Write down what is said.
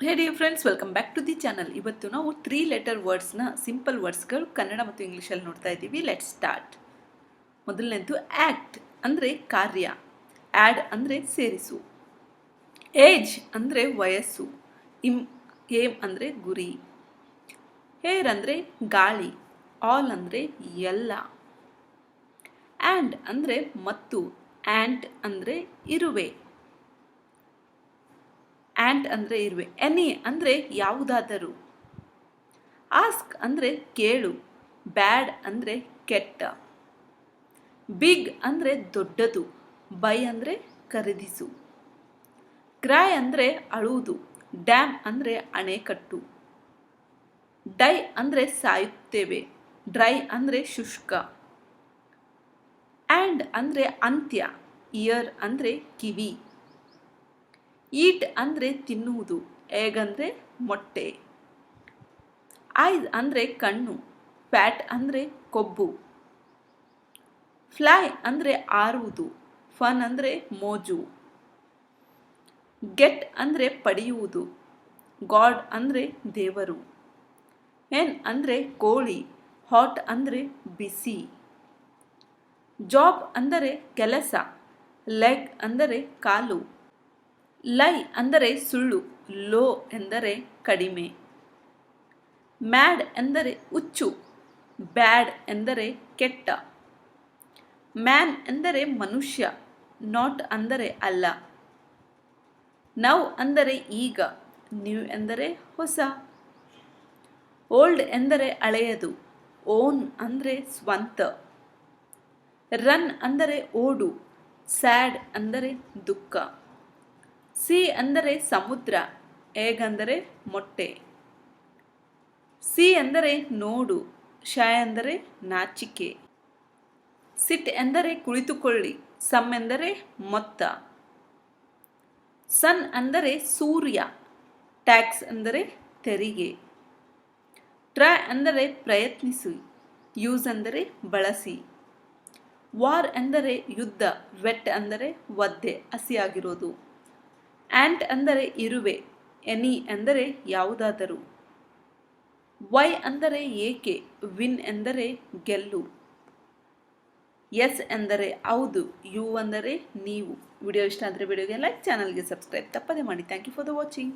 Hey dear friends, welcome back to the channel. ಇವತ್ತು ನಾವು 3 letter ವರ್ಡ್ಸ್ನ ಸಿಂಪಲ್ ವರ್ಡ್ಸ್ಗಳು ಕನ್ನಡ ಮತ್ತು ಇಂಗ್ಲೀಷಲ್ಲಿ ನೋಡ್ತಾ ಇದ್ದೀವಿ. Let start. ಮೊದಲನೇದು ಆ್ಯಕ್ಟ್ ಅಂದರೆ ಕಾರ್ಯ, ಆ್ಯಡ್ ಅಂದರೆ ಸೇರಿಸು, ಏಜ್ ಅಂದರೆ ವಯಸ್ಸು, ಏಮ್ ಅಂದರೆ ಗುರಿ, ಏರ್ ಅಂದರೆ ಗಾಳಿ, ಆಲ್ ಅಂದರೆ ಎಲ್ಲ, ಆ್ಯಂಡ್ ಅಂದರೆ ಮತ್ತು, ಆ್ಯಂಟ್ ಅಂದರೆ ಇರುವೆ, ಆ್ಯಂಟ್ ಅಂದರೆ ಇರುವೆ, ಎನಿ ಅಂದರೆ ಯಾವುದಾದರೂ, ಆಸ್ಕ್ ಅಂದರೆ ಕೇಳು, ಬ್ಯಾಡ್ ಅಂದರೆ ಕೆಟ್ಟ, ಬಿಗ್ ಅಂದರೆ ದೊಡ್ಡದು, ಬೈ ಅಂದರೆ ಖರೀದಿಸು, ಕ್ರೈ ಅಂದರೆ ಅಳುವುದು, ಡ್ಯಾಮ್ ಅಂದರೆ ಅಣೆಕಟ್ಟು, ಡೈ ಅಂದರೆ ಸಾಯುತ್ತೇವೆ, ಡ್ರೈ ಅಂದರೆ ಶುಷ್ಕ, ಆ್ಯಂಡ್ ಅಂದರೆ ಅಂತ್ಯ, ಇಯರ್ ಅಂದರೆ ಕಿವಿ, ಈಟ್ ಅಂದರೆ ತಿನ್ನುವುದು, ಎಗ್ ಅಂದರೆ ಮೊಟ್ಟೆ, ಐಸ್ ಅಂದರೆ ಕಣ್ಣು, ಫ್ಯಾಟ್ ಅಂದರೆ ಕೊಬ್ಬು, ಫ್ಲೈ ಅಂದರೆ ಆರುವುದು, ಫನ್ ಅಂದರೆ ಮೋಜು, ಗೆಟ್ ಅಂದರೆ ಪಡೆಯುವುದು, ಗಾಡ್ ಅಂದರೆ ದೇವರು, ಹೆನ್ ಅಂದರೆ ಕೋಳಿ, ಹಾಟ್ ಅಂದರೆ ಬಿಸಿ, ಜಾಬ್ ಅಂದರೆ ಕೆಲಸ, ಲೆಗ್ ಅಂದರೆ ಕಾಲು, ಲೈ ಅಂದರೆ ಸುಳ್ಳು, ಲೋ ಎಂದರೆ ಕಡಿಮೆ, ಮ್ಯಾಡ್ ಎಂದರೆ ಹುಚ್ಚು, ಬ್ಯಾಡ್ ಎಂದರೆ ಕೆಟ್ಟ, ಮ್ಯಾನ್ ಎಂದರೆ ಮನುಷ್ಯ, ನಾಟ್ ಅಂದರೆ ಅಲ್ಲ, ನೌ ಅಂದರೆ ಈಗ, ನ್ಯೂ ಎಂದರೆ ಹೊಸ, ಓಲ್ಡ್ ಎಂದರೆ ಹಳೆಯದು, ಓನ್ ಅಂದರೆ ಸ್ವಂತ, ರನ್ ಅಂದರೆ ಓಡು, ಸ್ಯಾಡ್ ಅಂದರೆ ದುಃಖ, ಸಿ ಅಂದರೆ ಸಮುದ್ರ, ಎಗ್ ಅಂದರೆ ಮೊಟ್ಟೆ, ಸಿ ಎಂದರೆ ನೋಡು, ಶೈ ಎಂದರೆ ನಾಚಿಕೆ, ಸಿಟ್ ಎಂದರೆ ಕುಳಿತುಕೊಳ್ಳಿ, ಸಮ್ ಎಂದರೆ ಮೊತ್ತ, ಸನ್ ಅಂದರೆ ಸೂರ್ಯ, ಟ್ಯಾಕ್ಸ್ ಅಂದರೆ ತೆರಿಗೆ, ಟ್ರೈ ಅಂದರೆ ಪ್ರಯತ್ನಿಸಿ, ಯೂಸ್ ಅಂದರೆ ಬಳಸಿ, ವಾರ್ ಎಂದರೆ ಯುದ್ಧ, ವೆಟ್ ಅಂದರೆ ಒದ್ದೆ ಹಸಿಯಾಗಿರೋದು, ಆ್ಯಂಟ್ ಅಂದರೆ ಇರುವೆ, ಎನಿ ಎಂದರೆ ಯಾವುದಾದರೂ, ವೈ ಅಂದರೆ ಏಕೆ, ವಿನ್ ಎಂದರೆ ಗೆಲ್ಲು, ಎಸ್ ಎಂದರೆ ಹೌದು, ಯು ಅಂದರೆ ನೀವು. ವಿಡಿಯೋ ಇಷ್ಟ ಅಂದರೆ ವಿಡಿಯೋಗೆ ಲೈಕ್, ಚಾನಲ್ಗೆ ಸಬ್ಸ್ಕ್ರೈಬ್ ತಪ್ಪದೆ ಮಾಡಿ. Thank you for the watching.